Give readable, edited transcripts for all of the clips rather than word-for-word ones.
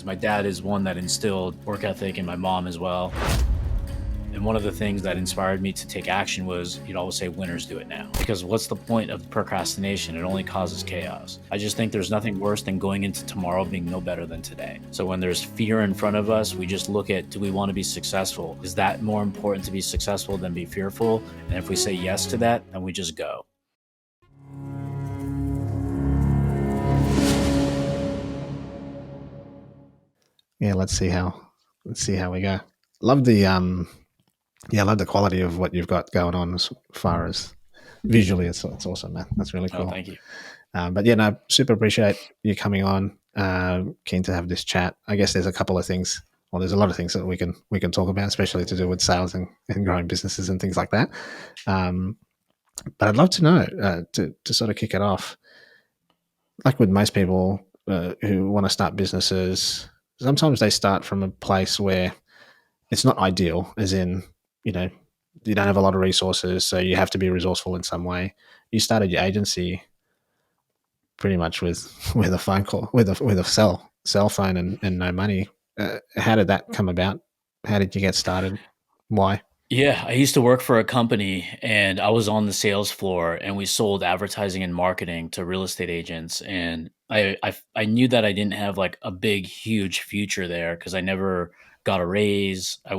because my dad is one that instilled work ethic and my mom as well. And one of the things that inspired me to take action was you'd always say winners do it now. Because what's the point of procrastination? It only causes chaos. I just think there's nothing worse than going into tomorrow being no better than today. So when there's fear in front of us, we just look at, do we want to be successful? Is that more important to be successful than be fearful? And if we say yes to that, then we just go. Yeah, let's see how we go. Love the I love the quality of what you've got going on as far as visually. It's awesome, man. That's really cool. Oh, thank you. But yeah, no, super appreciate you coming on. Keen to have this chat. I guess there's a couple of things. Well, there's a lot of things that we can talk about, especially to do with sales and growing businesses and things like that. But I'd love to know to sort of kick it off. Like with most people who want to start businesses, sometimes they start from a place where it's not ideal, as in, you know, you don't have a lot of resources, so you have to be resourceful in some way. You started your agency pretty much with a phone call, with a cell phone and no money. How did that come about? How did you get started? Why? Yeah, I used to work for a company and I was on the sales floor and we sold advertising and marketing to real estate agents. And I knew that I didn't have like a big, huge future there because I never got a raise. I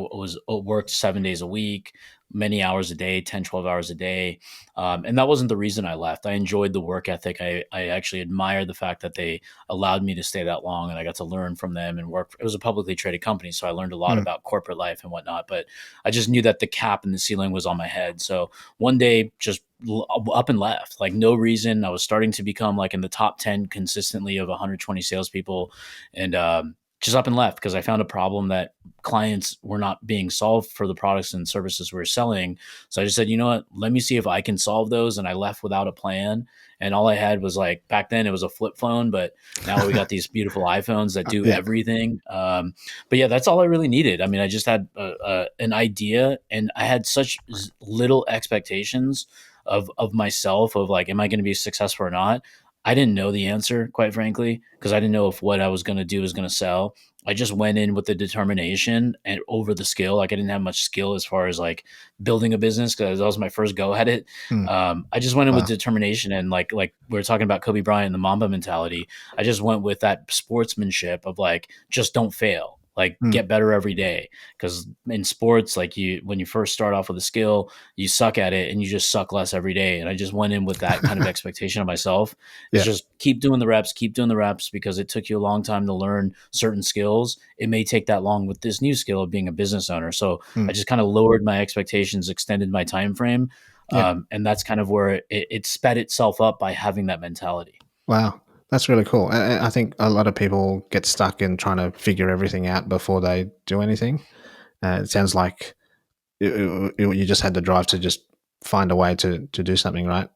worked 7 days a week, many hours a day, 10, 12 hours a day. And that wasn't the reason I left. I enjoyed the work ethic. I actually admired the fact that they allowed me to stay that long and I got to learn from them and work. It was a publicly traded company. So I learned a lot about corporate life and whatnot, but I just knew that the cap and the ceiling was on my head. So one day just up and left, like no reason. I was starting to become like in the top 10 consistently of 120 salespeople and, just up and left because I found a problem that clients were not being solved for the products and services we were selling. So I just said, you know what, let me see if I can solve those. And I left without a plan. And all I had was like, back then it was a flip phone, but now we got these beautiful iPhones that do everything. But yeah, that's all I really needed. I mean, I just had an idea and I had such little expectations of myself of like, am I going to be successful or not? I didn't know the answer, quite frankly, because I didn't know if what I was going to do was going to sell. I just went in with the determination and over the skill. Like I didn't have much skill as far as like building a business because that was my first go at it. I just went in with determination and like we were talking about Kobe Bryant and the Mamba mentality. I just went with that sportsmanship of like, just don't fail. Like get better every day. Because in sports, like when you first start off with a skill, you suck at it and you just suck less every day. And I just went in with that kind of expectation of myself. It's just keep doing the reps because it took you a long time to learn certain skills. It may take that long with this new skill of being a business owner. So I just kind of lowered my expectations, extended my time frame. And that's kind of where it sped itself up by having that mentality. Wow. That's really cool. I think a lot of people get stuck in trying to figure everything out before they do anything. It sounds like you just had the drive to just find a way to do something, right?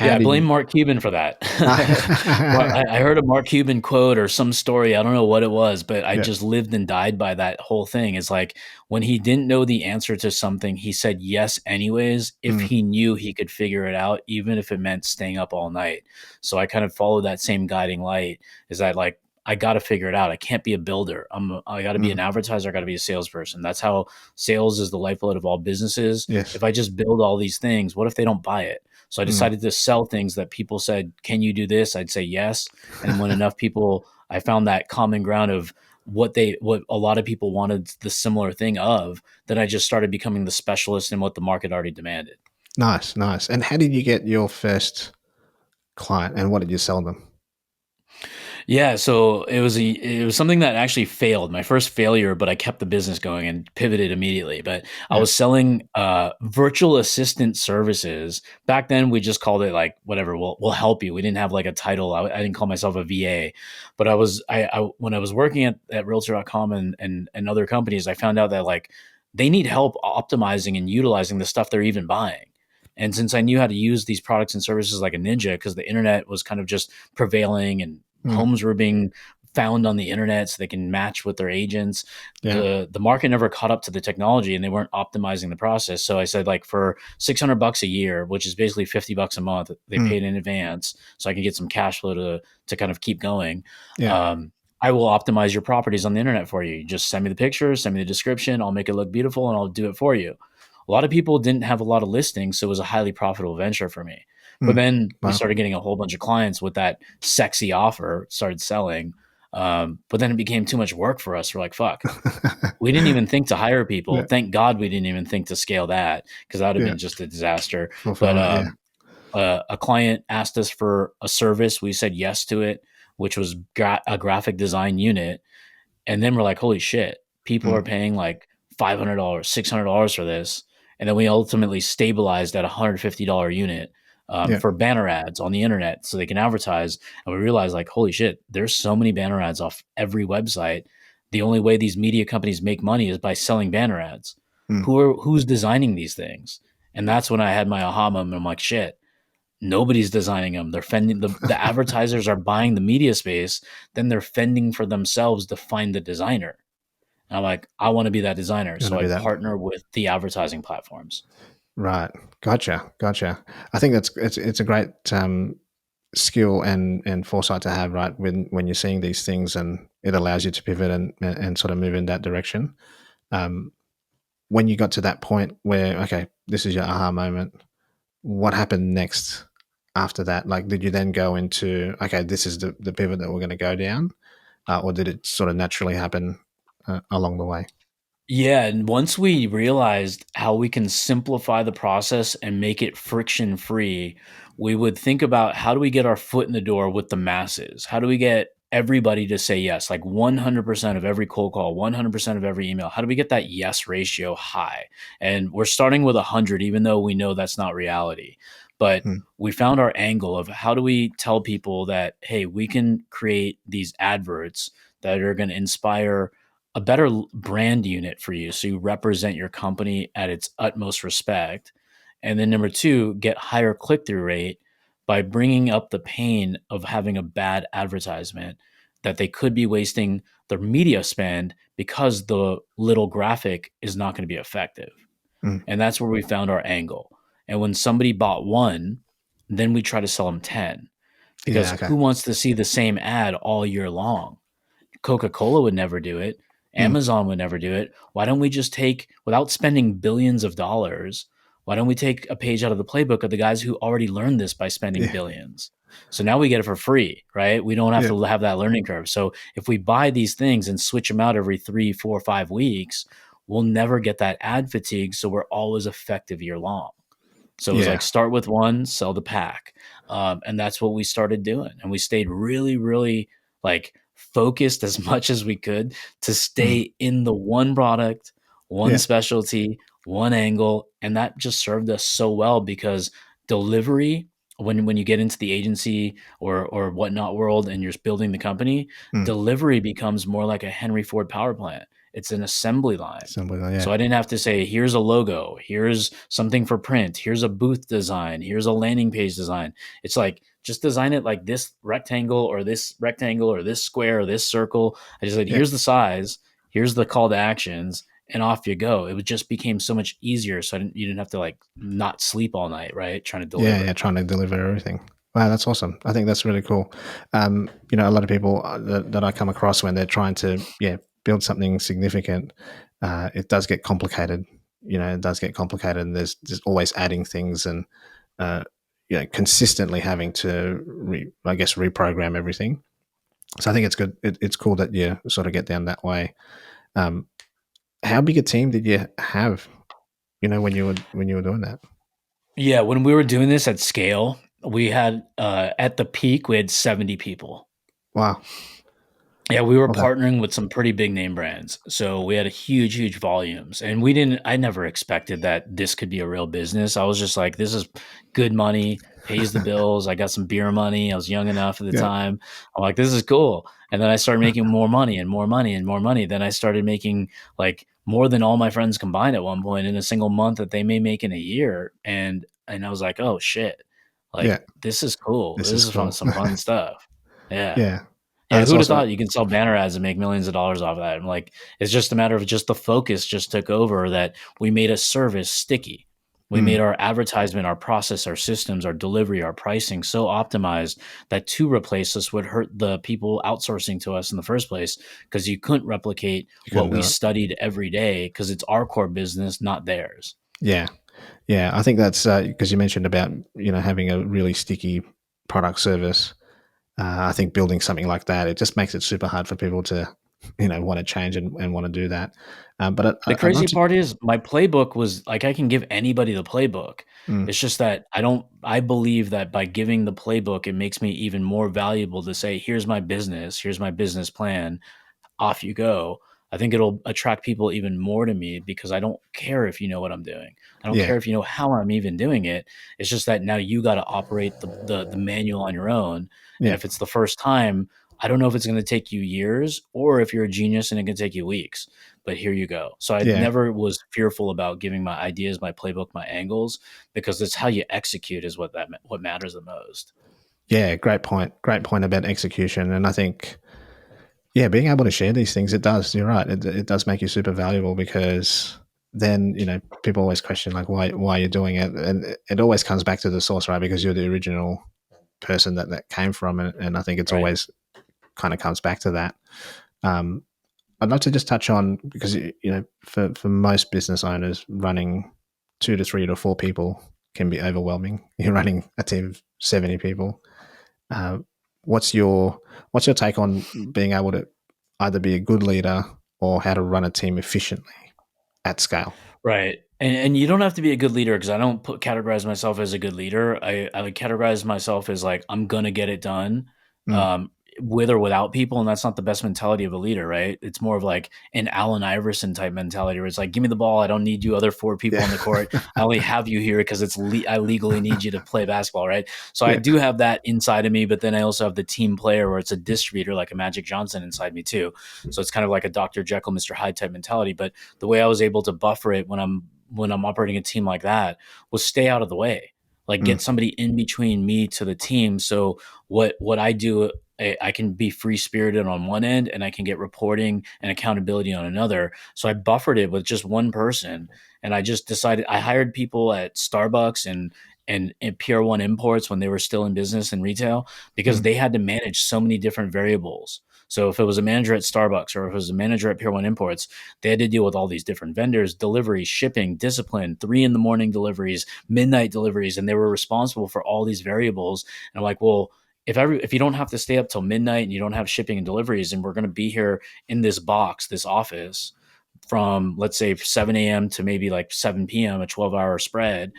I blame Mark Cuban for that. I heard a Mark Cuban quote or some story. I don't know what it was, but I just lived and died by that whole thing. It's like when he didn't know the answer to something, he said yes anyways, if he knew he could figure it out, even if it meant staying up all night. So I kind of followed that same guiding light, is that like, I got to figure it out. I can't be a builder. I got to be an advertiser. I got to be a salesperson. That's how sales is the lifeblood of all businesses. Yes. If I just build all these things, what if they don't buy it? So I decided to sell things that people said, can you do this? I'd say yes. And when enough people, I found that common ground of what a lot of people wanted the similar thing of, then I just started becoming the specialist in what the market already demanded. Nice. And how did you get your first client and what did you sell them? Yeah, so it was something that actually failed, my first failure, but I kept the business going and pivoted immediately. But I was selling virtual assistant services. Back then, we just called it like whatever. We'll help you. We didn't have like a title. I didn't call myself a VA, but when I was working at Realtor.com and other companies, I found out that like they need help optimizing and utilizing the stuff they're even buying. And since I knew how to use these products and services like a ninja, because the internet was kind of just prevailing and homes were being found on the internet so they can match with their agents. The market never caught up to the technology and they weren't optimizing the process. So I said like for $600 a year, which is basically $50 a month, they paid in advance so I could get some cash flow to kind of keep going. I will optimize your properties on the internet for you. Just send me the pictures, send me the description. I'll make it look beautiful and I'll do it for you. A lot of people didn't have a lot of listings, so it was a highly profitable venture for me. But Mm. then we Wow. started getting a whole bunch of clients with that sexy offer, started selling. But then it became too much work for us. We're like, fuck, we didn't even think to hire people. Yeah. Thank God we didn't even think to scale that because that would have Yeah. been just a disaster. But Fulfillment. Yeah. a client asked us for a service. We said yes to it, which was a graphic design unit. And then we're like, holy shit, people Mm. are paying like $500, $600 for this. And then we ultimately stabilized at a $150 unit Yeah. for banner ads on the internet so they can advertise. And we realized, like, holy shit, there's so many banner ads off every website. The only way these media companies make money is by selling banner ads. Mm. Who's designing these things? And that's when I had my aha moment. I'm like, shit, nobody's designing them. They're fending the advertisers are buying the media space, then they're fending for themselves to find the designer. And I'm like, I want to be that designer. Gonna So I be that. partner with the advertising platforms. Right. Gotcha. Gotcha. I think it's a great skill and foresight to have, right? When you're seeing these things, and it allows you to pivot and sort of move in that direction. Um, when you got to that point where, okay, this is your aha moment, what happened next after that? Like, did you then go into, okay, this is the pivot that we're going to go down, or did it sort of naturally happen along the way? Yeah, and once we realized how we can simplify the process and make it friction free, we would think about how do we get our foot in the door with the masses? How do we get everybody to say yes? Like 100% of every cold call, 100% of every email. How do we get that yes ratio high? And we're starting with 100 even though we know that's not reality. But Hmm. we found our angle of how do we tell people that hey, we can create these adverts that are going to inspire a better brand unit for you so you represent your company at its utmost respect. And then number two, get higher click-through rate by bringing up the pain of having a bad advertisement that they could be wasting their media spend because the little graphic is not going to be effective. Hmm. And that's where we found our angle. And when somebody bought one, then we try to sell them 10 Yeah. because Okay. who wants to see the same ad all year long? Coca-Cola would never do it. Hmm. Amazon would never do it. Why don't we just take, without spending billions of dollars, why don't we take a page out of the playbook of the guys who already learned this by spending Yeah. billions? So now we get it for free, right? We don't have Yeah. to have that learning curve. So if we buy these things and switch them out every 3, 4, 5 weeks, we'll never get that ad fatigue. So we're always effective year long. So it was like Yeah. start with one, sell the pack, and that's what we started doing. And we stayed really, really like focused as much as we could to Hmm. stay in the one product, one Yeah. specialty, one angle, and that just served us so well because delivery. When you get into the agency or whatnot world and you're building the company, Hmm. delivery becomes more like a Henry Ford power plant. It's an assembly line. Something like So yeah. I didn't have to say, here's a logo, here's something for print, here's a booth design, here's a landing page design. It's like, just design it like this rectangle or this rectangle or this square or this circle. I just said, Yeah. here's the size, here's the call to actions, and off you go. It just became so much easier. So you didn't have to like not sleep all night, right? Trying to Yeah, yeah, deliver. trying to deliver everything. Wow, that's awesome. I think that's really cool. A lot of people that I come across when they're trying to, yeah, build something significant, it does get complicated. It does get complicated, and there's always adding things and, uh, consistently having to, I guess, reprogram everything. So I think it's good. It's cool that you sort of get down that way. Um, how big a team did you have? When you were doing that? Yeah, when we were doing this at scale, we had at the peak, we had 70 people. Wow. Yeah, we were Okay. partnering with some pretty big name brands. So we had a huge volumes. And I never expected that this could be a real business. I was just like, this is good money, pays the bills. I got some beer money. I was young enough at the Yeah. time. I'm like, this is cool. And then I started making more money and more money and more money. Then I started making like more than all my friends combined at one point in a single month that they may make in a year. And I was like, oh shit. Yeah. Like this is cool. This This is is fun, cool. some fun stuff. Yeah. Yeah. Yeah, It's who'd have also thought you can sell banner ads and make millions of dollars off of that? I'm like, it's just a matter of just the focus just took over that we made a service sticky. We Mm. made our advertisement, our process, our systems, our delivery, our pricing so optimized that to replace us would hurt the people outsourcing to us in the first place because you couldn't replicate You couldn't what we do it. studied every day because it's our core business, not theirs. Yeah. Yeah. I think that's because you mentioned about, having a really sticky product service. I think building something like that, it just makes it super hard for people to, want to change and want to do that. But The I'd crazy like to. part is my playbook was like I can give anybody the playbook. Mm, It's just that I believe that by giving the playbook, it makes me even more valuable to say, here's my business plan, off you go. I think it'll attract people even more to me because I don't care if you know what I'm doing. I don't yeah. care if you know how I'm even doing it. It's just that now you got to operate the manual on your own. And Yeah. if it's the first time, I don't know if it's going to take you years or if you're a genius and it can take you weeks. But here you go. So I Yeah. never was fearful about giving my ideas, my playbook, my angles because it's how you execute is what matters the most. Yeah. Great point. Great point about execution. And I think, yeah, being able to share these things, it does. You're right. It does make you super valuable because then, people always question like why you're doing it. And it always comes back to the source, right? Because you're the original person that came from it. And I think it's Right. always kind of comes back to that. Um, I'd like to just touch on because for most business owners, running 2 to 3 to 4 people can be overwhelming. You're running a team of 70 people. Uh, what's your what's your take on being able to either be a good leader or how to run a team efficiently at scale? Right. And you don't have to be a good leader because I don't categorize myself as a good leader. I would categorize myself as like I'm gonna get it done, Mm, um, with or without people, and that's not the best mentality of a leader, right? It's more of like an Allen Iverson type mentality where it's like, give me the ball. I don't need you other four people yeah, on the court. I only have you here because I legally need you to play basketball, right? So I yeah, do have that inside of me, but then I also have the team player where it's a distributor like a Magic Johnson inside me too. So it's kind of like a Dr. Jekyll, Mr. Hyde type mentality. But the way I was able to buffer it when I'm operating a team like that was stay out of the way. Like mm, get somebody in between me to the team. So what I do, I can be free spirited on one end and I can get reporting and accountability on another. So I buffered it with just one person. And I just decided I hired people at Starbucks and Pier One Imports when they were still in business and retail because mm, they had to manage so many different variables. So if it was a manager at Starbucks or if it was a manager at Pier One Imports, they had to deal with all these different vendors, deliveries, shipping, discipline, 3 in the morning deliveries, midnight deliveries, and they were responsible for all these variables. And I'm like, well, if you don't have to stay up till midnight and you don't have shipping and deliveries, and we're going to be here in this box, this office from let's say 7 a.m. to maybe like 7 p.m., a 12-hour spread,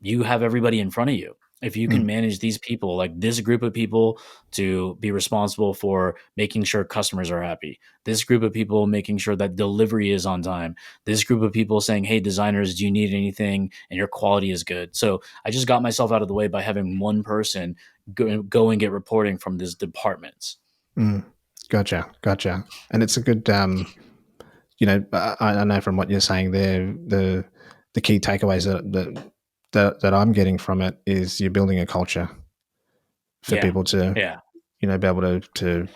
you have everybody in front of you. If you can mm, manage these people, like this group of people, to be responsible for making sure customers are happy, this group of people making sure that delivery is on time, this group of people saying, hey, designers, do you need anything? And your quality is good. So I just got myself out of the way by having one person go and get reporting from these departments. mm. Gotcha. And it's a good, I know from what you're saying there, the key takeaways that I'm getting from it is you're building a culture for Yeah. people to, Yeah. be able to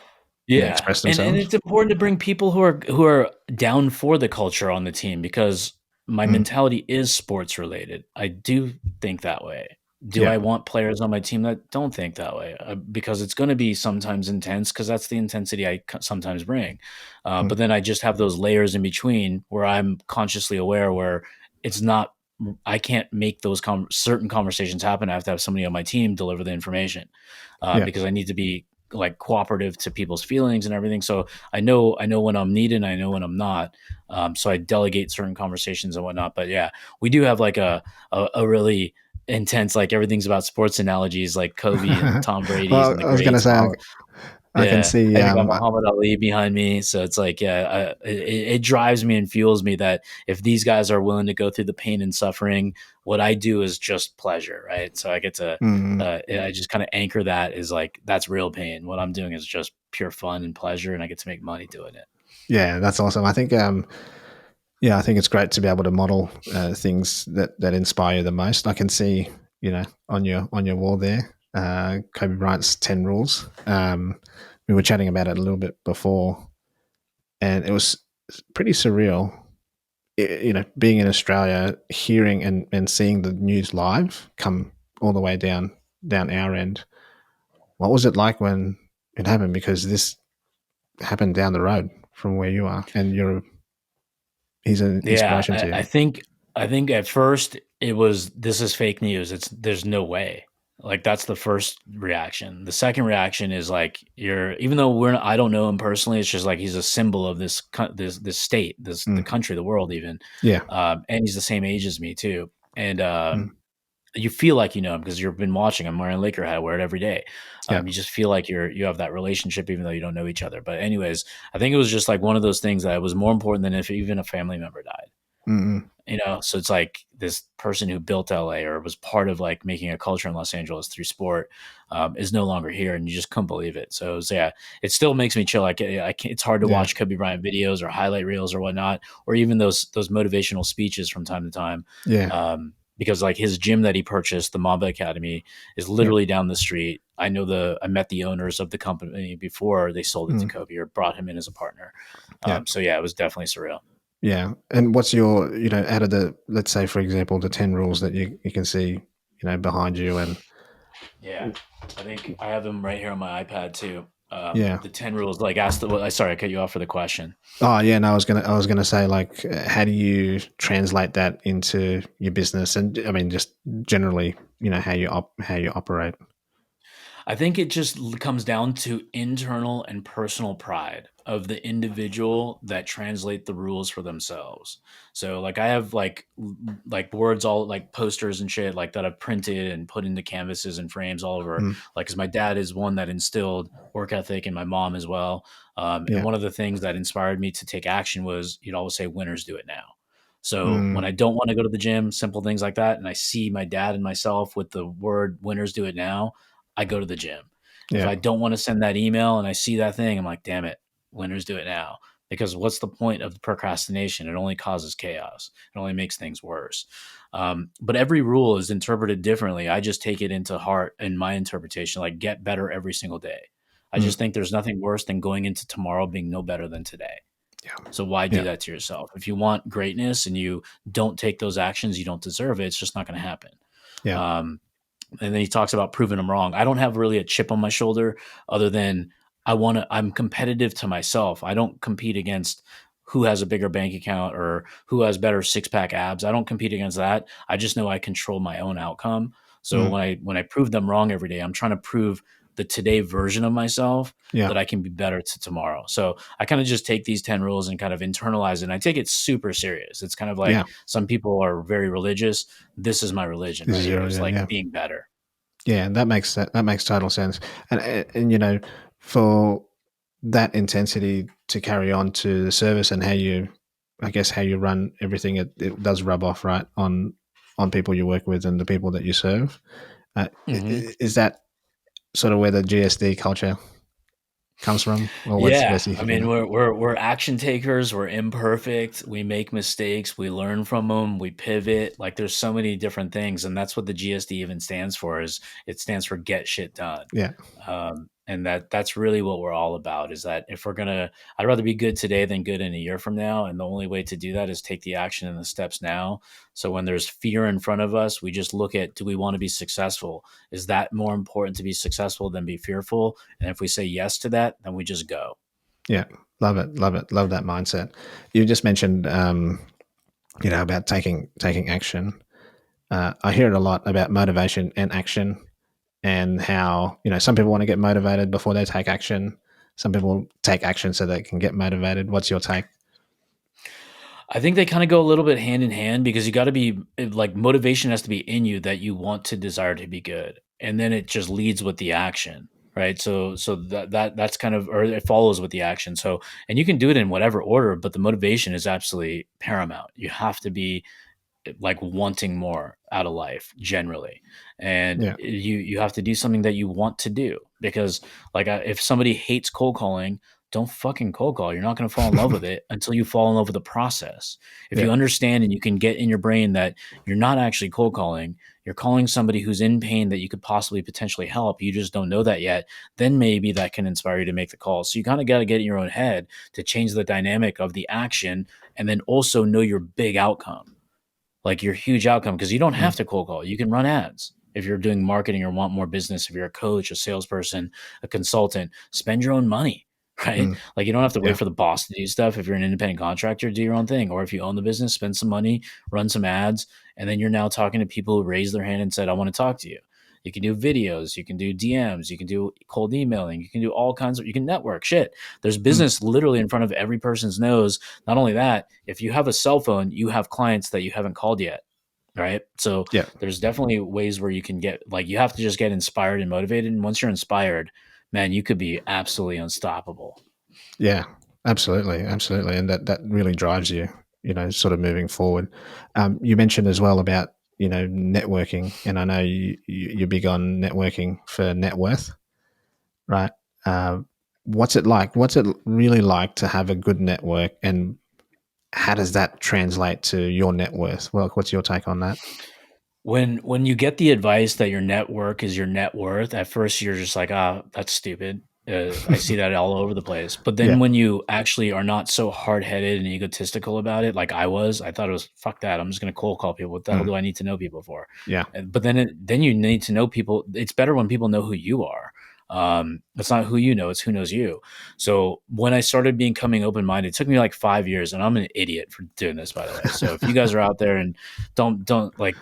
Yeah, express and themselves. it's important to bring people who are down for the culture on the team because my Mm, mentality is sports related. I do think that way. Do yeah. I want players on my team that don't think that way? Because it's going to be sometimes intense because that's the intensity I sometimes bring. Mm, But then I just have those layers in between where I'm consciously aware where it's not. I can't make those certain conversations happen. I have to have somebody on my team deliver the information yeah. because I need to be like cooperative to people's feelings and everything. So I know when I'm needed, and I know when I'm not. So I delegate certain conversations and whatnot. But yeah, we do have like a really intense, like everything's about sports analogies, like Kobe and Tom Brady's Well, and the I was going to greats and say, all. I can Yeah, see. and I got Muhammad Ali behind me, so it's like, yeah, it drives me and fuels me that if these guys are willing to go through the pain and suffering, what I do is just pleasure, right? So I get to, Mm, I just kind of anchor that is like that's real pain. What I'm doing is just pure fun and pleasure, and I get to make money doing it. yeah, that's awesome. I think, yeah, I think it's great to be able to model things that inspire you the most. I can see, on your wall there, Kobe Bryant's 10 rules. We were chatting about it a little bit before, and it was pretty surreal. being in Australia, hearing and seeing the news live come all the way down our end. What was it like when it happened? Because this happened down the road from where you are, and he's an Yeah, inspiration to you. I think at first it was, this is fake news. It's there's no way. Like that's the first reaction. The second reaction is like you're, even though I don't know him personally. It's just like he's a symbol of this state, the Mm. country, the world even. Yeah. And he's the same age as me too. And Mm. you feel like you know him because you've been watching him wearing a Laker hat, wear it every day. Yeah. You just feel like you have that relationship even though you don't know each other. But anyways, I think it was just like one of those things that was more important than if even a family member died. Mm. So it's like this person who built LA or was part of like making a culture in Los Angeles through sport is no longer here, and you just couldn't believe it. So yeah, it still makes me chill. Like I can't, it's hard to Yeah. watch Kobe Bryant videos or highlight reels or whatnot, or even those motivational speeches from time to time. Yeah. Because like his gym that he purchased, the Mamba Academy, is Yeah. literally down the street. I met the owners of the company before they sold it to Mm. Kobe or brought him in as a partner. Yeah. So yeah, it was definitely surreal. Yeah. And what's your, out of the, let's say, for example, the 10 rules that you can see, behind you, and Yeah, I think I have them right here on my iPad too. yeah. The 10 rules, like ask the, well, sorry, I cut you off for the question. Oh yeah, no, I was gonna say, like, how do you translate that into your business, and I mean, just generally, how you operate. I think it just comes down to internal and personal pride of the individual that translate the rules for themselves. So like I have like words, all like posters and shit like that I've printed and put into canvases and frames all over. Mm. Like, cause my dad is one that instilled work ethic, and my mom as well. And Yeah. one of the things that inspired me to take action was you'd always say winners do it now. So when Mm. I don't want to go to the gym, simple things like that, and I see my dad and myself with the word winners do it now, I go to the gym. If Yeah. I don't want to send that email and I see that thing, I'm like, damn it, winners do it now. Because what's the point of the procrastination? It only causes chaos. It only makes things worse. But every rule is interpreted differently. I just take it into heart in my interpretation, like get better every single day. I Mm. just think there's nothing worse than going into tomorrow being no better than today. Yeah. So why do Yeah. that to yourself? If you want greatness and you don't take those actions, you don't deserve it. It's just not going to happen. Yeah. Um, and then he talks about proving them wrong. I don't have really a chip on my shoulder other than I'm competitive to myself. I don't compete against who has a bigger bank account or who has better six-pack abs. I don't compete against that. I just know I control my own outcome. So Mm. when I prove them wrong every day, I'm trying to prove the today version of myself Yeah. that I can be better to tomorrow. So I kind of just take these 10 rules and kind of internalize it. And I take it super serious. It's kind of Yeah. like some people are very religious. This is my religion This right is here, your is religion. like Yeah. being better. Yeah. That makes total sense. And for that intensity to carry on to the service, and I guess, how you run everything, it does rub off, right, on people you work with and the people that you serve. Hmm. Is that sort of where the GSD culture comes from, or Yeah, where's the I mean, we're action takers. We're imperfect. We make mistakes. We learn from them. We pivot. Like there's so many different things, and that's what the GSD even stands for. Is it stands for get shit done. Yeah. And that's really what we're all about. Is that if we're gonna, I'd rather be good today than good in a year from now. And the only way to do that is take the action and the steps now. So when there's fear in front of us, we just look at, do we want to be successful? Is that more important to be successful than be fearful? And if we say yes to that, then we just go. Yeah. Love it. Love it. Love that mindset. You just mentioned, about taking action. I hear it a lot about motivation and action, and how, some people want to get motivated before they take action. Some people take action so they can get motivated. What's your take? I think they kind of go a little bit hand in hand because you got to be like motivation has to be in you that you want to desire to be good, and then it just leads with the action, right? So that's kind of, or it follows with the action. So, and you can do it in whatever order, but the motivation is absolutely paramount. You have to be like wanting more out of life generally, and Yeah. you have to do something that you want to do because like if somebody hates cold calling, don't fucking cold call. You're not going to fall in love with it until you fall in love with the process. If Yeah. you understand and you can get in your brain that you're not actually cold calling, you're calling somebody who's in pain that you could possibly potentially help. You just don't know that yet. Then maybe that can inspire you to make the call. So you kind of got to get in your own head to change the dynamic of the action, and then also know your big outcome, like your huge outcome, because you don't have Mm. to cold call. You can run ads. If you're doing marketing or want more business, if you're a coach, a salesperson, a consultant, spend your own money, right? Mm. Like you don't have to wait Yeah. for the boss to do stuff. If you're an independent contractor, do your own thing. Or if you own the business, spend some money, run some ads, and then you're now talking to people who raised their hand and said, I want to talk to you. You can do videos, you can do DMs, you can do cold emailing, you can do all kinds of, you can network shit. There's Mm. business literally in front of every person's nose. Not only that, if you have a cell phone, you have clients that you haven't called yet. Right. So Yeah. there's definitely ways where you can get, like, you have to just get inspired and motivated. And once you're inspired, man, you could be absolutely unstoppable. Yeah. Absolutely. Absolutely. And that really drives you, sort of moving forward. You mentioned as well about, networking. And I know you're big on networking for net worth, right? Uh, what's it like? What's it really like to have a good network? And how does that translate to your net worth? Well, what's your take on that? When you get the advice that your network is your net worth, at first you're just like, ah, that's stupid. I see that all over the place. But then Yeah. when you actually are not so hard headed and egotistical about it, like I was, I thought it was fuck that. I'm just going to cold call people. What the hell Mm. do I need to know people for? Yeah. But then you need to know people. It's better when people know who you are. It's not who you know; it's who knows you. So when I started becoming open minded, it took me like 5 years, and I'm an idiot for doing this, by the way. So if you guys are out there and don't like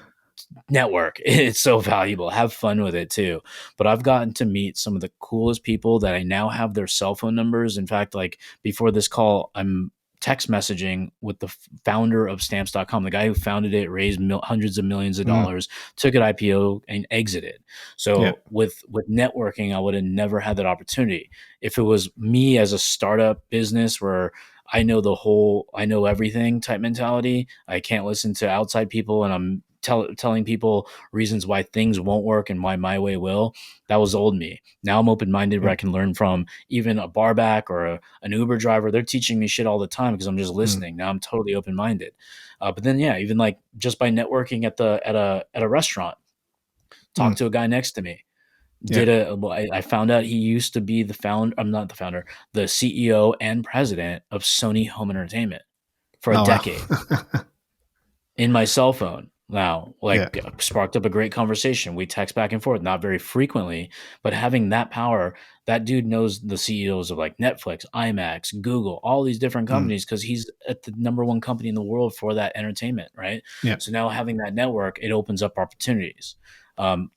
network. It's so valuable. Have fun with it too. But I've gotten to meet some of the coolest people that I now have their cell phone numbers. In fact, like before this call, I'm text messaging with the founder of stamps.com, the guy who founded it, raised hundreds of millions of Mm. dollars, took it IPO and exited. Yeah. So with networking, I would have never had that opportunity. If it was me as a startup business where I know everything type mentality, I can't listen to outside people, and I'm telling people reasons why things won't work and why my way will. That was old me. Now I'm open minded where Yeah. I can learn from even a barback or an Uber driver. They're teaching me shit all the time because I'm just Mm. listening. Now I'm totally open minded. But then yeah, even like just by networking at a restaurant, Mm. talk to a guy next to me. Yeah. I found out he used to be the founder. I'm not the founder, the CEO and president of Sony Home Entertainment for a Oh, decade wow. in my cell phone now, Yeah. like sparked up a great conversation. We text back and forth, not very frequently, but having that power, that dude knows the CEOs of like Netflix, IMAX, Google, all these different Mm. companies because he's at the number one company in the world for that entertainment, right? Yeah. So now having that network, it opens up opportunities.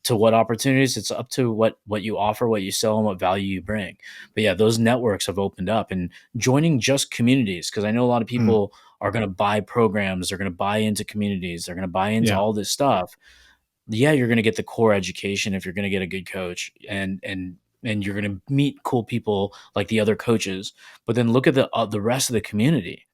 To what opportunities? It's up to what you offer, what you sell, and what value you bring. But yeah, those networks have opened up, and joining just communities, because I know a lot of Mm. people are going to buy programs, they're going to buy into communities, they're going to buy into Yeah. all this stuff. Yeah, you're going to get the core education if you're going to get a good coach, and you're going to meet cool people like the other coaches. But then look at the rest of the community.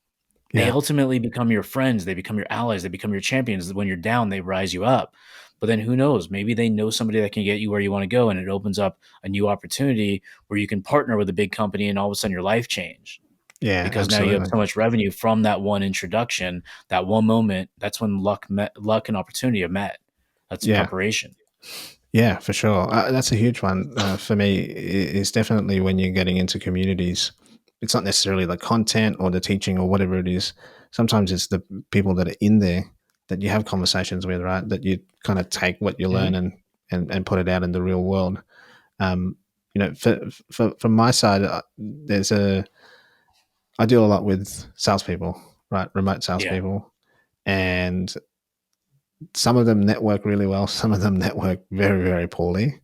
They Yeah. ultimately become your friends, they become your allies, they become your champions. When you're down, they rise you up. But then who knows? Maybe they know somebody that can get you where you want to go, and it opens up a new opportunity where you can partner with a big company, and all of a sudden your life changed Yeah. because now you have Absolutely. so much revenue from that one introduction, that one moment. That's when luck and opportunity have met. That's Yeah. preparation. Yeah, for sure. That's a huge one for me. Is definitely when you're getting into communities. It's not necessarily the content or the teaching or whatever it is. Sometimes it's the people that are in there that you have conversations with, right? That you kind of take what you learn Mhm. and put it out in the real world. Um, from my side, I deal a lot with salespeople, right? Remote Yeah. salespeople, and some of them network really well. Some of them network very, very poorly.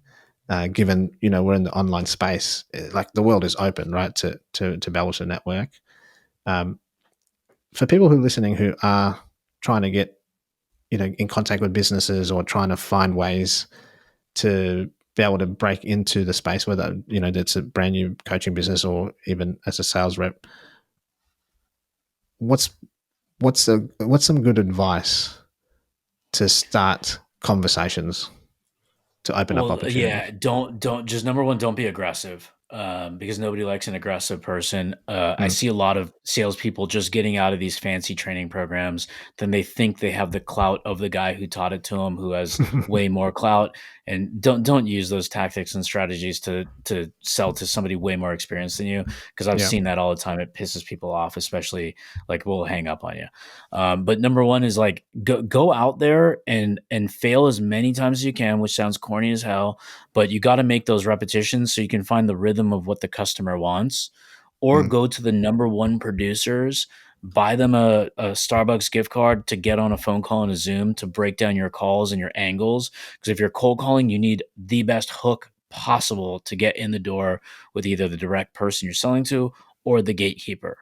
Given we're in the online space, like the world is open, right, to be able to network. Um, for people who are listening who are trying to get in contact with businesses or trying to find ways to be able to break into the space, whether that's a brand new coaching business or even as a sales rep, what's what's some good advice to start conversations to open up Well, opportunity? yeah, don't just number one, don't be aggressive. because nobody likes an aggressive person. I Mm. see a lot of salespeople just getting out of these fancy training programs. Then they think they have the clout of the guy who taught it to them, who has way more clout. And don't use those tactics and strategies to sell to somebody way more experienced than you, because I've Yeah. seen that all the time. It pisses people off, especially like we'll hang up on you. But number one is like go out there and fail as many times as you can, which sounds corny as hell, but you got to make those repetitions so you can find the rhythm of what the customer wants, or Mm. go to the number one producers, buy them a Starbucks gift card to get on a phone call and a Zoom to break down your calls and your angles. Because if you're cold calling, you need the best hook possible to get in the door with either the direct person you're selling to or the gatekeeper.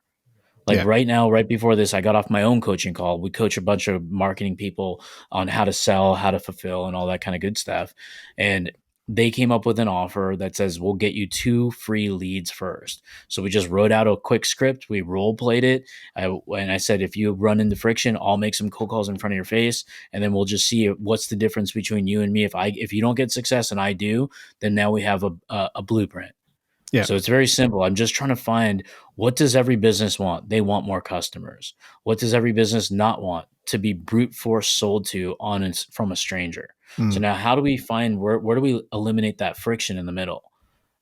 Like Yeah. right now, right before this, I got off my own coaching call. We coach a bunch of marketing people on how to sell, how to fulfill, and all that kind of good stuff. And they came up with an offer that says we'll get you 2 free leads first. So we just wrote out a quick script. We role played it. And I said, if you run into friction, I'll make some cold calls in front of your face, and then we'll just see what's the difference between you and me. If you don't get success and I do, then now we have a blueprint. Yeah. So it's very simple. I'm just trying to find, what does every business want? They want more customers. What does every business not want? To be brute force sold to from a stranger. So Mm. now how do we find, where do we eliminate that friction in the middle?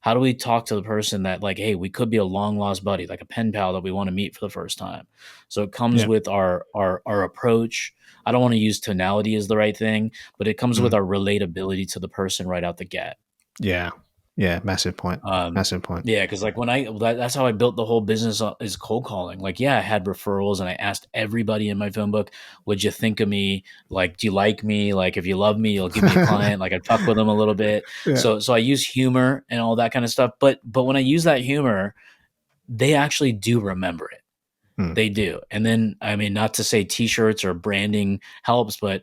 How do we talk to the person that, like, hey, we could be a long lost buddy, like a pen pal that we want to meet for the first time? So it comes Yeah. with our approach. I don't want to use tonality as the right thing, but it comes with Mm. our relatability to the person right out the get. Yeah. Yeah. Massive point. Um, Massive point. yeah, because like that's how I built the whole business, is cold calling. Like, yeah, I had referrals, and I asked everybody in my phone book, "What'd you think of me? Like, do you like me? Like, if you love me, you'll give me a client." Like, I fuck with them a little bit. Yeah. So I use humor and all that kind of stuff. But when I use that humor, they actually do remember it. Mm. They do. And then, I mean, not to say T-shirts or branding helps, but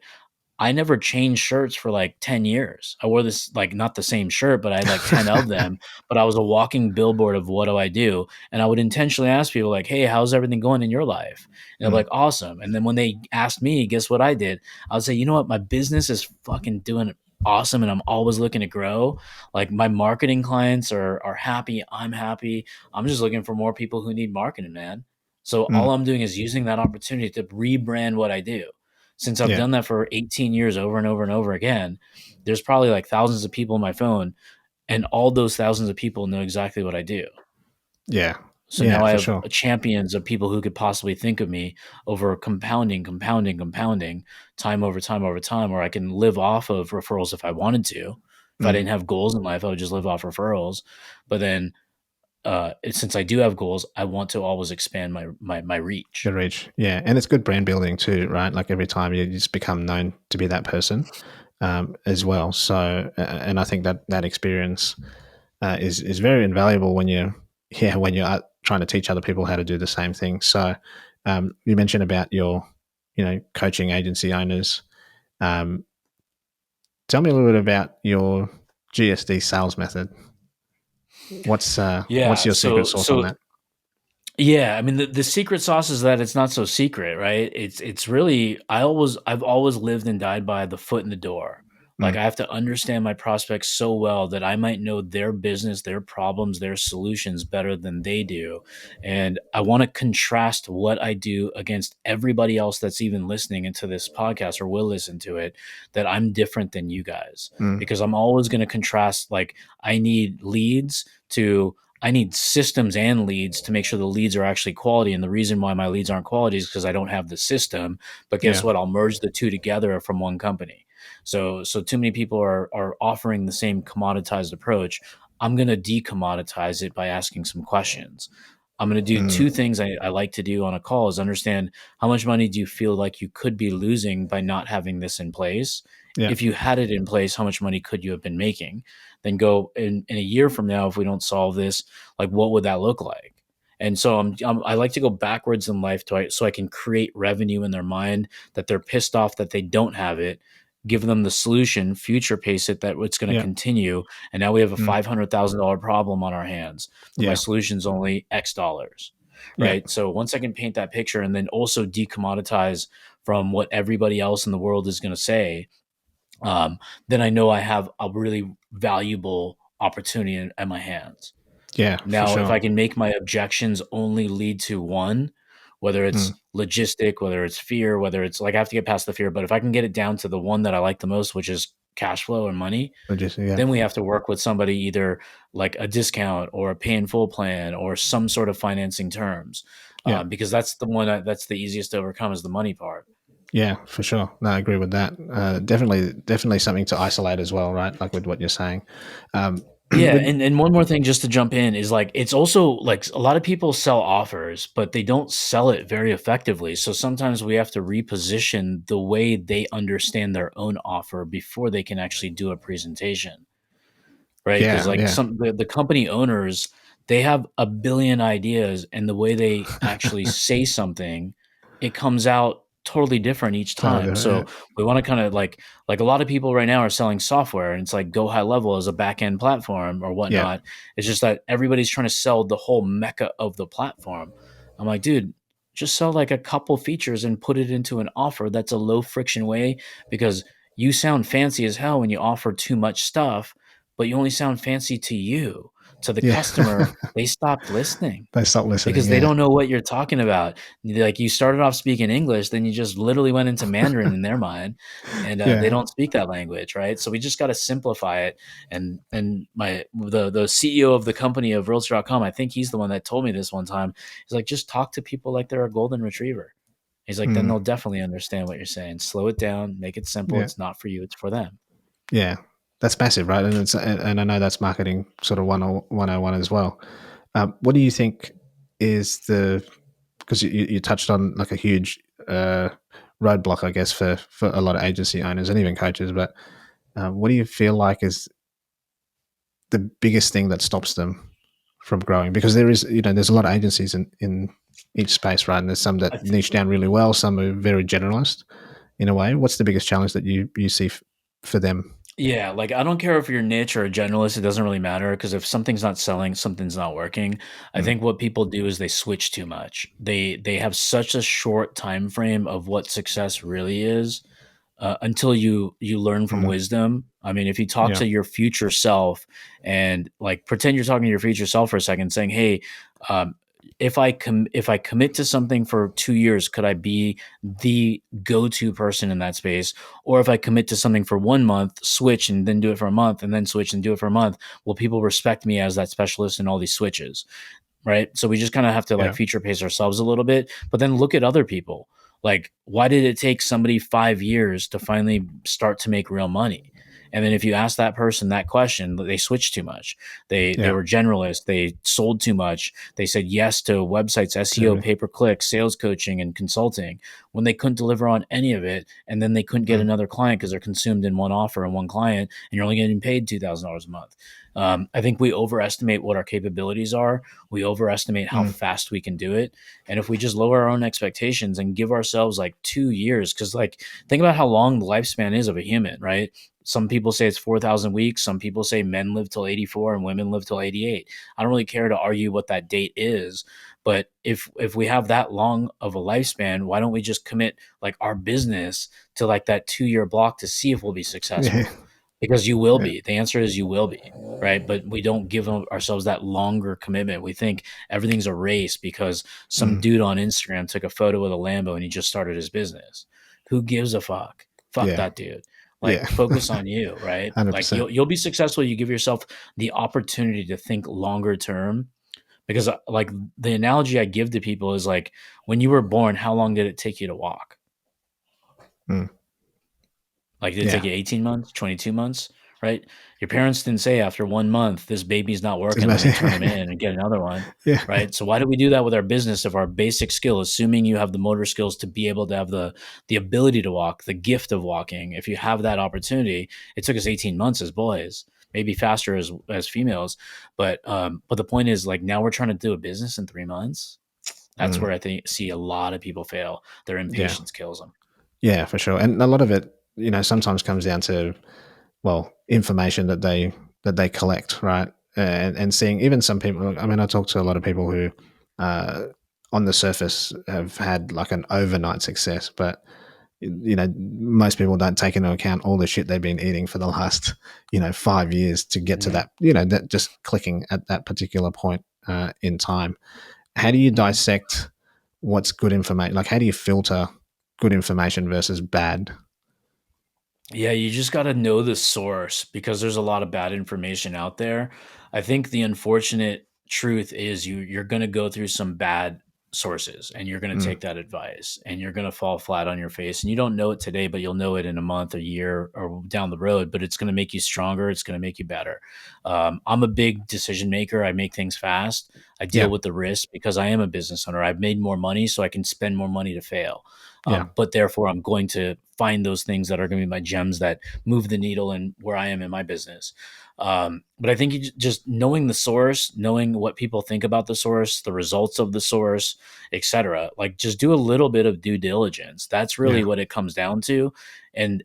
I never changed shirts for like 10 years. I wore this, like, not the same shirt, but I had like 10 of them. But I was a walking billboard of what do I do? And I would intentionally ask people, like, hey, how's everything going in your life? And they're Mm. like, awesome. And then when they asked me, guess what I did? I would say, you know what? My business is fucking doing awesome, and I'm always looking to grow. Like, my marketing clients are happy. I'm happy. I'm just looking for more people who need marketing, man. So Mm. all I'm doing is using that opportunity to rebrand what I do. Since I've Yeah. done that for 18 years over and over and over again, there's probably like thousands of people on my phone, and all those thousands of people know exactly what I do. Yeah. So Yeah. now I For have sure. champions of people who could possibly think of me over compounding time over time over time, where I can live off of referrals if I wanted to. If I Mm. didn't have goals in life, I would just live off referrals. But then, since I do have goals, I want to always expand my reach. Good reach. Yeah. And it's good brand building too, right? Like every time you just become known to be that person as well. So, and I think that that experience is very invaluable when you, yeah, when you're trying to teach other people how to do the same thing. So, you mentioned about your, coaching agency owners. Um, Tell me a little bit about your GSD sales method. What's Yeah. your secret sauce on that? Yeah, I mean, the secret sauce is that it's not so secret, right? It's really, I've always lived and died by the foot in the door. Like, Mm. I have to understand my prospects so well that I might know their business, their problems, their solutions better than they do. And I want to contrast what I do against everybody else that's even listening into this podcast or will listen to it, that I'm different than you guys. Mm. Because I'm always going to contrast, like, I need leads to I need systems and leads to make sure the leads are actually quality. And the reason why my leads aren't quality is because I don't have the system. But guess Yeah. what? I'll merge the two together from one company. So too many people are offering the same commoditized approach. I'm going to decommoditize it by asking some questions. I'm going to do Mm. 2 things I like to do on a call: is understand, how much money do you feel like you could be losing by not having this in place? Yeah. If you had it in place, how much money could you have been making? Then go in a year from now, if we don't solve this, like, what would that look like? And so I like to go backwards in life so I can create revenue in their mind, that they're pissed off that they don't have it, give them the solution, future pace it, that it's going to Yeah. continue. And now we have a Mm. $500,000 problem on our hands, but my Yeah. solution's only X dollars. Yeah. Right. So once I can paint that picture and then also decommoditize from what everybody else in the world is going to say, then I know I have a really valuable opportunity at my hands. Yeah, for Now, if sure. I can make my objections only lead to one, whether it's Mm. logistic, whether it's fear, whether it's like I have to get past the fear, but if I can get it down to the one that I like the most, which is cash flow and money, Yeah, then we have to work with somebody either like a discount or a pay in full plan or some sort of financing terms, yeah, because that's the one that's the easiest to overcome is the money part. yeah, for sure. No, I agree with that. Definitely something to isolate as well, right? Like with what you're saying. Um, Yeah, with and one more thing just to jump in is like it's also like a lot of people sell offers, but they don't sell it very effectively. So sometimes we have to reposition the way they understand their own offer before they can actually do a presentation. Right? Because yeah, like yeah, the company owners, they have a billion ideas, and the way they actually say something, it comes out totally different each totally time. different. So we want to kind of like a lot of people right now are selling software, and it's like Go High Level as a back end platform or Yeah, whatnot. It's just that everybody's trying to sell the whole mecca of the platform. I'm like, dude, just sell like a couple features and put it into an offer that's a low friction way, because you sound fancy as hell when you offer too much stuff, but you only sound fancy to you. To the yeah, customer, they stopped listening they stop listening. because they Yeah, don't know what you're talking about. Like you started off speaking English, then you just literally went into Mandarin in their mind, and they yeah, don't speak that language, right? So we just got to simplify it. And the CEO of the company of Realtor.com, I think he's the one that told me this one time. He's like, just talk to people like they're a golden retriever. He's like, then mm, they'll definitely understand what you're saying. Slow it down, make it simple. yeah, It's not for you, it's for them. yeah. That's massive, right? And I know that's marketing sort of 101 as well. What do you think is the, because you touched on like a huge roadblock, I guess, for a lot of agency owners and even coaches. But what do you feel like is the biggest thing that stops them from growing? Because there is, there's a lot of agencies in each space, right? And there's some that I niche down really well, some are very generalist in a way. What's the biggest challenge that you see for them? Yeah, like I don't care if you're niche or a generalist, it doesn't really matter because if something's not selling, something's not working. I Mm, think what people do is they switch too much. They have such a short time frame of what success really is, until you learn from mm, wisdom. I mean, if you talk yeah, to your future self and like pretend you're talking to your future self for a second, saying, "Hey, um, if I commit to something for 2 years, could I be the go to person in that space? Or if I commit to something for 1 month, switch and then do it for a month, and then switch and do it for a month, will people respect me as that specialist in all these switches?" Right? So we just kind of have to like yeah, feature pace ourselves a little bit, but then look at other people. Like, why did it take somebody 5 years to finally start to make real money? And then if you ask that person that question, they switched too much. They yeah. were generalists. They sold too much. They said yes to websites, SEO, Totally. pay per click, sales coaching, and consulting when they couldn't deliver on any of it. And then they couldn't get Mm, another client because they're consumed in one offer and one client, and you're only getting paid $2,000 a month. I think we overestimate what our capabilities are. We overestimate how mm, fast we can do it. And if we just lower our own expectations and give ourselves like 2 years, because like think about how long the lifespan is of a human, right? Some people say it's 4,000 weeks. Some people say men live till 84 and women live till 88. I don't really care to argue what that date is, but if we have that long of a lifespan, why don't we just commit like our business to like that 2 year block to see if we'll be yeah, successful? Because you will yeah, be. The answer is you will be, right? But we don't give ourselves that longer commitment. We think everything's a race because some mm, dude on Instagram took a photo with a Lambo and he just started his business. Who gives a fuck? Fuck yeah, that dude. yeah. Like focus on you, right? Like 100%. you'll be successful. You give yourself the opportunity to think longer term. Because like the analogy I give to people is like when you were born, how long did it take you to walk? Mm, Like, did it take yeah. you 18 months, 22 months, right? Your parents didn't say after 1 month, this baby's not Just working, let me turn imagine- him in and get another one, yeah, right? So why do we do that with our business if our basic skill, assuming you have the motor skills to be able to have the ability to walk, the gift of walking, if you have that opportunity, it took us 18 months as boys, maybe faster as females. But the point is like now we're trying to do a business in 3 months. That's mm, where I think see a lot of people fail. Their yeah, impatience kills them. yeah, for sure. And a lot of it, sometimes comes down to, well, information that they collect, right? And seeing even some people. I mean, I talk to a lot of people who, uh, on the surface, have had like an overnight success, but most people don't take into account all the shit they've been eating for the last 5 years to get to Mhm. that, that just clicking at that particular point in time. How do you Mhm. dissect what's good information? Like, how do you filter good information versus bad? Yeah, you just got to know the source because there's a lot of bad information out there. I think the unfortunate truth is you're going to go through some bad sources and you're going to Mm, take that advice and you're going to fall flat on your face and you don't know it today but you'll know it in a month, a year, or down the road, but it's going to make you stronger, it's going to make you better. I'm a big decision maker. I make things fast. I deal yeah, with the risk because I am a business owner. I've made more money so I can spend more money to fail. yeah, But therefore, I'm going to find those things that are going to be my gems that move the needle in where I am in my business. But I think just knowing the source, knowing what people think about the source, the results of the source, etc. Like just do a little bit of due diligence. That's yeah. really what it comes down to. And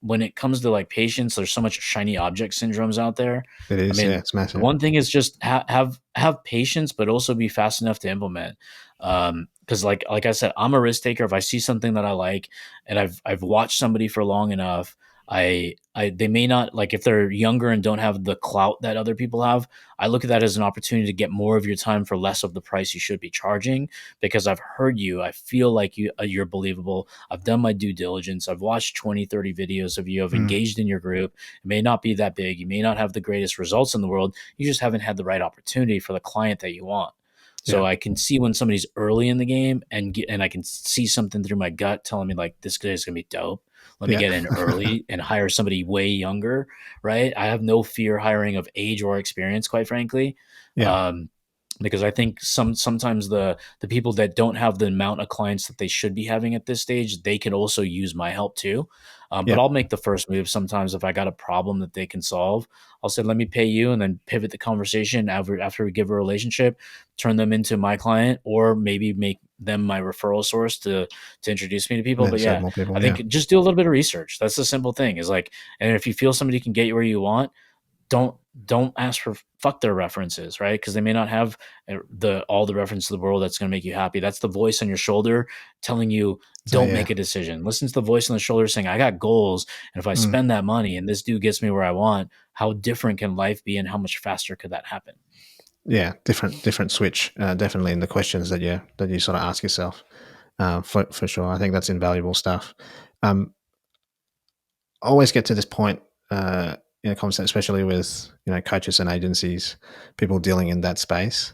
when it comes to like patience, there's so much shiny object syndromes out there. It I is. Yeah, mean, it's the massive. one thing is just have patience, but also be fast enough to implement. Because like I said, I'm a risk taker. If I see something that I like, and I've watched somebody for long enough, I they may not like if they're younger and don't have the clout that other people have. I look at that as an opportunity to get more of your time for less of the price you should be charging because I've heard you. I feel like you're believable. I've done my due diligence. I've watched 20, 30 videos of you. I've Mm, engaged in your group. It may not be that big. You may not have the greatest results in the world. You just haven't had the right opportunity for the client that you want. yeah, So I can see when somebody's early in the game and I can see something through my gut telling me like this guy's gonna be dope. Let me yeah, get in early and hire somebody way younger, right? I have no fear hiring of age or experience, quite frankly. yeah, Um, because I think sometimes the people that don't have the amount of clients that they should be having at this stage, they can also use my help too. But yeah. I'll make the first move sometimes if I got a problem that they can solve. I'll say, let me pay you, and then pivot the conversation after we give a relationship, turn them into my client, or maybe make them my referral source to introduce me to And people. then But serve yeah, more I people. Yeah, think just do a little bit of research. That's the simple thing. Is like, and if you feel somebody can get you where you want, don't don't ask for fuck their references, right? Because they may not have the all the reference to the world that's going to make you happy. That's the voice on your shoulder telling you so don't yeah. make a decision. Listen to the voice on the shoulder saying I got goals, and if I Mm. spend that money and this dude gets me where I want, how different can life be, and how much faster could that happen? Yeah, different switch. Definitely in the questions that you sort of ask yourself. For sure, I think that's invaluable stuff. Um, I always get to this point in a conversation, especially with coaches and agencies, people dealing in that space,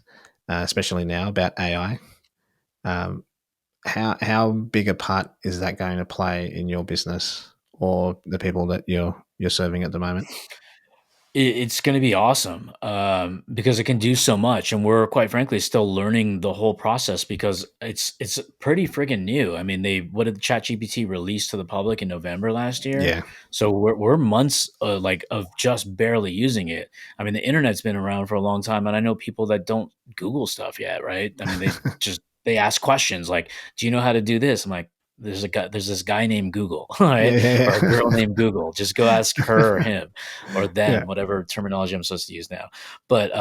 especially now about AI. Um, how big a part is that going to play in your business or the people that you're serving at the moment? It's going to be awesome because it can do so much, and we're quite frankly still learning the whole process because it's pretty friggin' new. I mean, they what did ChatGPT release to the public in November last year? Yeah, So we're months like of just barely using it. I mean, the internet's been around for a long time, and I know people that don't Google stuff yet, right? I mean, they ask questions like, "Do you know how to do this?" I'm like. There's this guy named Google, all right, yeah, or a yeah, girl named Google. Just go ask her or him or yeah, them, whatever terminology I'm supposed to use now. But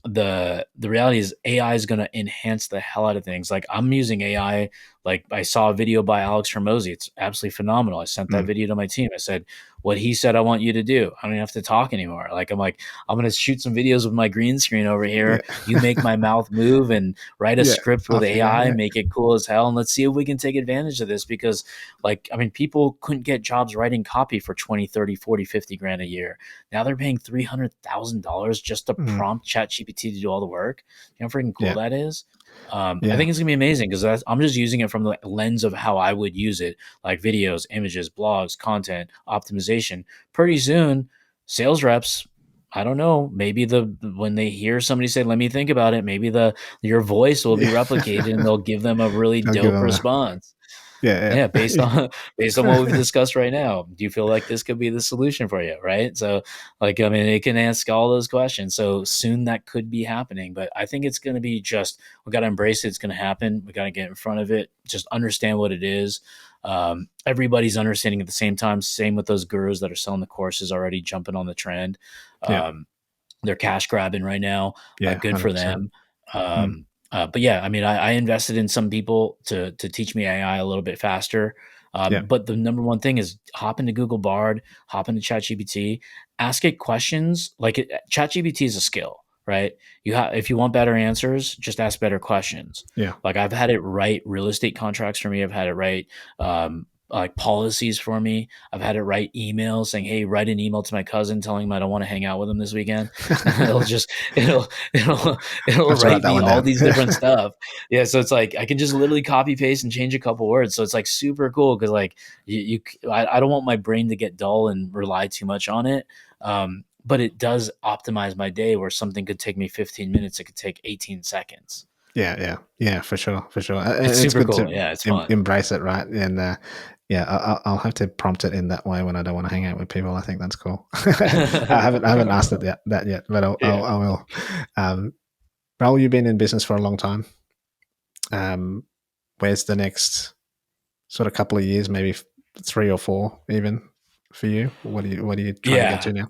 the reality is AI is going to enhance the hell out of things. Like I'm using AI. Like I saw a video by Alex Hermosi. It's absolutely phenomenal. I sent that mm, video to my team. I said, "What he said, I want you to do. I don't even have to talk anymore." Like I'm going to shoot some videos with my green screen over yeah, here. You make my mouth move and write a yeah. script with Off you go. AI, Yeah, make it cool as hell, and let's see if we can take advantage of this because like, I mean, people couldn't get jobs writing copy for 20, 30, 40, 50 grand a year. Now they're paying $300,000 just to mm, prompt ChatGPT to do all the work. You know how freaking cool yeah, that is? I yeah, think it's gonna be amazing because I'm just using it from the lens of how I would use it, like videos, images, blogs, content, optimization. Pretty soon, sales reps, I don't know, maybe when they hear somebody say, "Let me think about it," maybe the your voice will be yeah. replicated and they'll give them a really I'll give dope them a response. Yeah, yeah, based on based on what we've discussed right now, do you feel like this could be the solution for you? Right. So, like, I mean, it can ask all those questions. So soon that could be happening. But I think it's going to be just we got to embrace it. It's going to happen. We got to get in front of it. Just understand what it is. Everybody's understanding at the same time. Same with those gurus that are selling the courses already jumping on the trend. yeah, Um, they're cash grabbing right now. yeah, Good for 100%. them. Mm, But yeah, I mean, I invested in some people to teach me AI a little bit faster. Yeah. But the number one thing is hop into Google Bard, hop into ChatGPT, ask it questions. Like ChatGPT is a skill, right? If you want better answers, just ask better questions. Yeah. Like I've had it write real estate contracts for me. I've had it write like policies for me. I've had it write emails saying, "Hey, write an email to my cousin telling him I don't want to hang out with him this weekend." And it'll Let's write write that me one all down. these different stuff. Yeah, so it's like I can just literally copy paste and change a couple words. So it's like super cool because like I don't want my brain to get dull and rely too much on it. But it does optimize my day where something could take me 15 minutes, it could take 18 seconds. Yeah, yeah, yeah, for sure, for sure. It's It's super good cool. to Yeah, it's fun. embrace it, right? And yeah, I'll have to prompt it in that way when I don't want to hang out with people. I think that's cool. I haven't asked it that yet, but Yeah. I will. Um, Raul, you've been in business for a long time. Um, where's the next sort of couple of years, maybe 3 or 4, even for you? What are you trying to get Yeah. to now?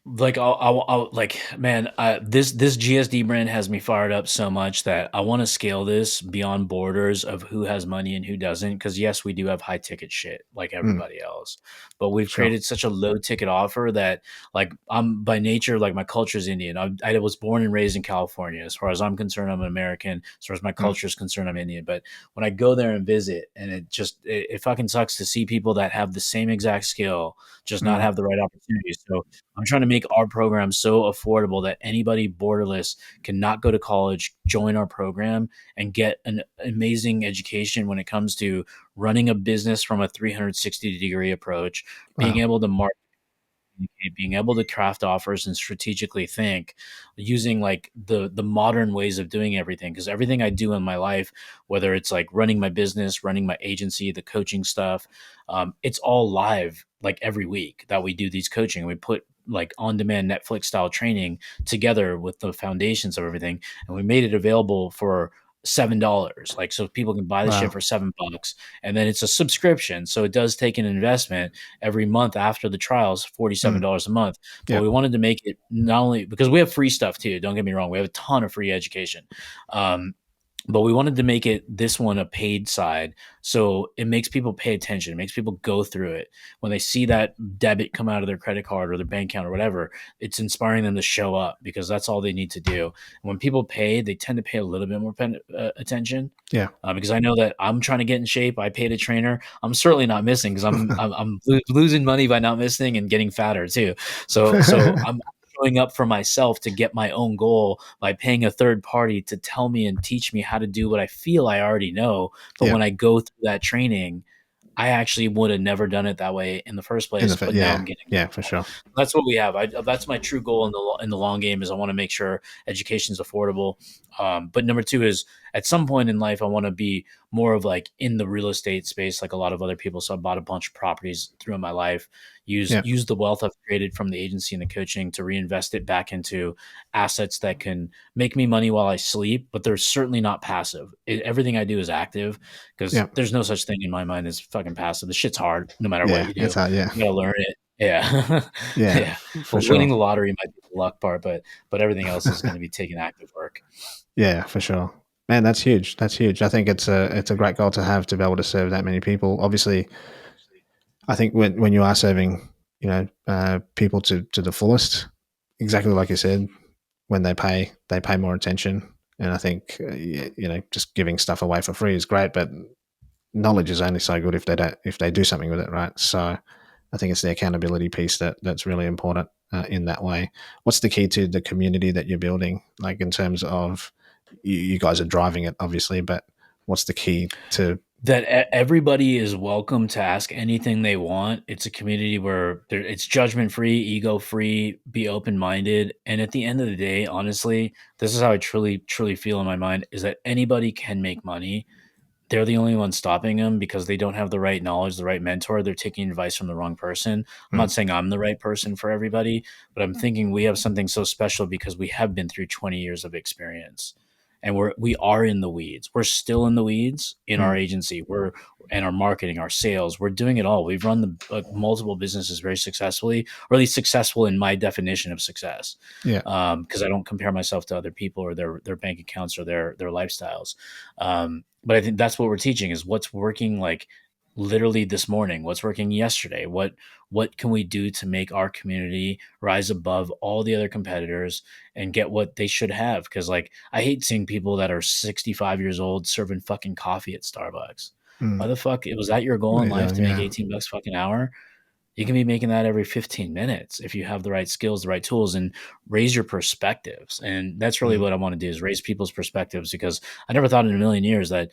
Like I'll like man, this GSD brand has me fired up so much that I want to scale this beyond borders of who has money and who doesn't. Because yes, we do have high ticket shit like Mm, everybody else, but we've sure. created such a low ticket offer that like I'm by nature like my culture is Indian. I was born and raised in California. As far as I'm concerned, I'm an American. As far as my Mm, culture is concerned, I'm Indian. But when I go there and visit, and it fucking sucks to see people that have the same exact skill just not mm, have the right opportunities. So I'm trying to make our program so affordable that anybody borderless can not go to college, join our program, and get an amazing education when it comes to running a business from a 360-degree approach, being wow. able to market, being able to craft offers and strategically think using like the modern ways of doing everything, because everything I do in my life, whether it's like running my business, running my agency, the coaching stuff, it's all live like every week that we do these coaching. We put like on demand Netflix style training together with the foundations of everything, and we made it available for $7, like so people can buy the shit Wow. for $7, and then it's a subscription, so it does take an investment every month after the trials, Mm, $47 a month. But yeah. we wanted to make it not only because we have free stuff too, don't get me wrong, we have a ton of free education. Um, but we wanted to make it this one a paid side, so it makes people pay attention, it makes people go through it. When they see that debit come out of their credit card or their bank account or whatever, it's inspiring them to show up because that's all they need to do. And when people pay, they tend to pay a little bit more attention, Yeah. because I know that I'm trying to get in shape. I paid a trainer. I'm certainly not missing because I'm losing money by not missing and getting fatter too. So I'm showing up for myself to get my own goal by paying a third party to tell me and teach me how to do what I feel I already know. But Yeah. when I go through that training, I actually would have never done it that way in the first place. But now I'm Yeah. getting Yeah, for sure. that's what we have. That's my true goal in the long game is I want to make sure education is affordable. But number two is at some point in life I want to be more of like in the real estate space, like a lot of other people. So I bought a bunch of properties throughout my life. Yeah. Use the wealth I've created from the agency and the coaching to reinvest it back into assets that can make me money while I sleep. But they're certainly not passive. Everything I do is active because Yeah. there's no such thing in my mind as fucking passive. The shit's hard no matter what Yeah. you It's do. hard. Yeah. You gotta learn it. Yeah. Yeah, Yeah. for Winning sure. the lottery might be the luck part, but everything else is gonna be taking active work. Yeah, for sure. Man, that's huge. That's huge. I think it's a great goal to have to be able to serve that many people. Obviously, I think when you are serving, people to the fullest, exactly like you said, when they pay more attention. And I think just giving stuff away for free is great, but knowledge is only so good if they do something with it, right? So I think it's the accountability piece that's really important in that way. What's the key to the community that you're building? Like in terms of you guys are driving it, obviously, but what's the key to? That everybody is welcome to ask anything they want. It's a community where it's judgment free, ego free, be open minded. And at the end of the day, honestly, this is how I truly feel in my mind is that anybody can make money. They're the only ones stopping them because they don't have the right knowledge, the right mentor. They're taking advice from the wrong person. I'm Mm, not saying I'm the right person for everybody, but I'm thinking we have something so special because we have been through 20 years of experience. And we are in the weeds. We're still in the weeds in our mm, agency. We're and our marketing, our sales. We're doing it all. We've run multiple businesses very successfully, or at least successful in my definition of success. yeah, Because I don't compare myself to other people or their bank accounts or their lifestyles. But I think that's what we're teaching is what's working like literally this morning, what's working yesterday, what can we do to make our community rise above all the other competitors and get what they should have. Because like I hate seeing people that are 65 years old serving fucking coffee at Starbucks. Why Mm. the fuck was that your goal What are in you life, doing? to make Yeah. 18 bucks fucking hour? You can be making that every 15 minutes if you have the right skills, the right tools, and raise your perspectives. And that's really Mm. what I want to do, is raise people's perspectives, because I never thought in a million years that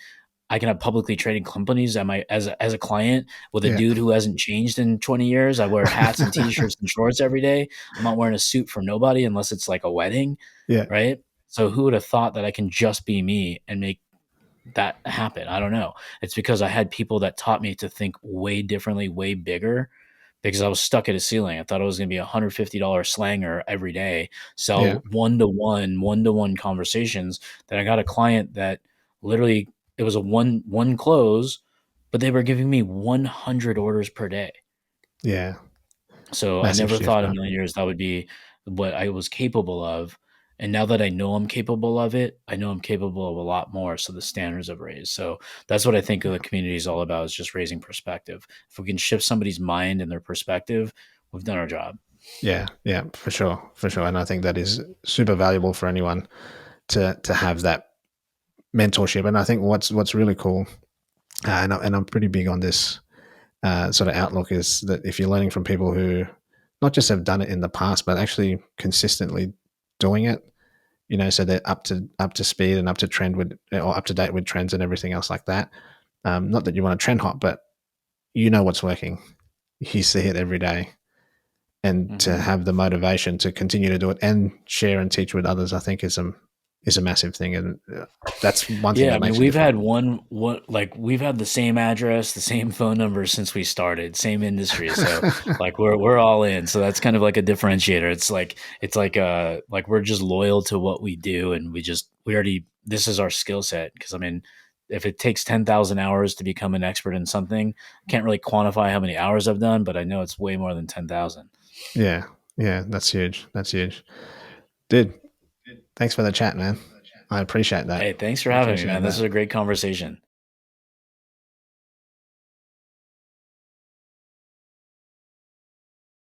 I can have publicly traded companies at my as a client with a Yeah. dude who hasn't changed in 20 years. I wear hats and t-shirts and shorts every day. I'm not wearing a suit for nobody unless it's like a wedding, Yeah. right? So who would have thought that I can just be me and make that happen? I don't know. It's because I had people that taught me to think way differently, way bigger, because I was stuck at a ceiling. I thought I was going to be a $150 slanger every day, Yeah. sell one to one conversations. Then I got a client that literally, it was a one close, but they were giving me 100 orders per day. Yeah. So I Massive never shift, thought in a huh? million years that would be what I was capable of. And now that I know I'm capable of it, I know I'm capable of a lot more. So the standards have raised. So that's what I think of the community is all about, is just raising perspective. If we can shift somebody's mind and their perspective, we've done our job. Yeah, yeah, for sure, for sure. And I think that is super valuable for anyone to have that mentorship. And I think what's really cool, and I'm pretty big on this sort of outlook, is that if you're learning from people who not just have done it in the past, but actually consistently doing it, so they're up to speed and up to trend with, or up to date with trends and everything else like that. Not that you want to trend hop, but you know what's working. You see it every day, and to Hmm. have the motivation to continue to do it and share and teach with others, I think is a massive thing, and that's one thing Yeah, I that mean, makes it we've different. had like we've had the same address, the same phone number since we started, same industry. So like we're all in. So that's kind of like a differentiator. It's like we're just loyal to what we do, and we already, this is our skill set. Because I mean, if it takes 10,000 hours to become an expert in something, I can't really quantify how many hours I've done, but I know it's way more than 10,000. Yeah, yeah, that's huge. That's huge, dude. Thanks for the chat, man. I appreciate that. Hey, thanks for I having me, appreciate man. This is that. a great conversation.